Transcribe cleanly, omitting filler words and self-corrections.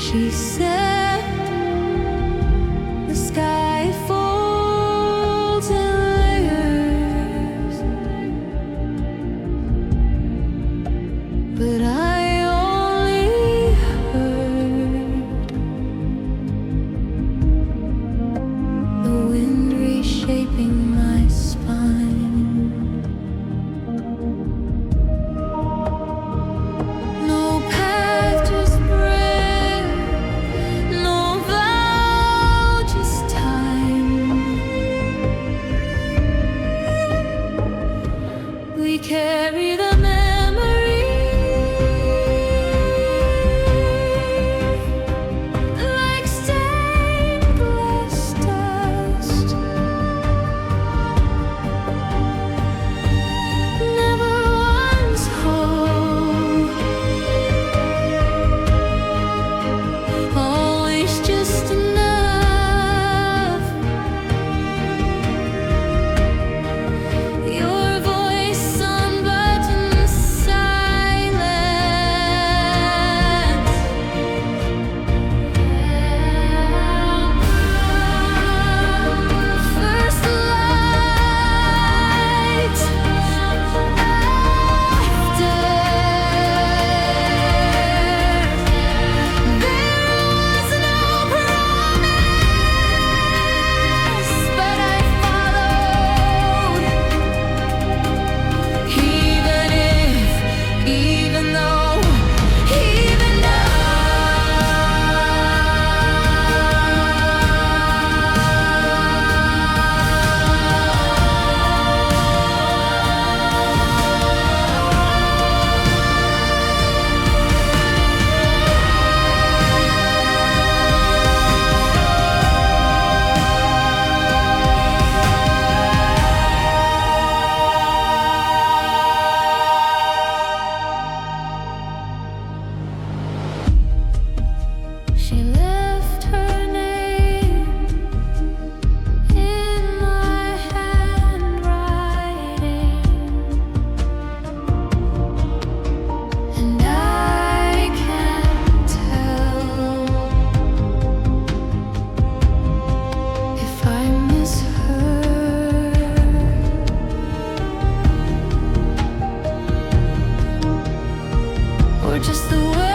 She said the sky folds in layers, but I only heard the wind reshaping my spine. No path, just breath, no vow, just time. We carry the memory like stained glass dust. Never once whole, always just enough. Your voice unbuttoned silence. First light after. There was no promise, but I followed. Even though, even she left her name in my handwriting, and I can't tell if I miss her or just the way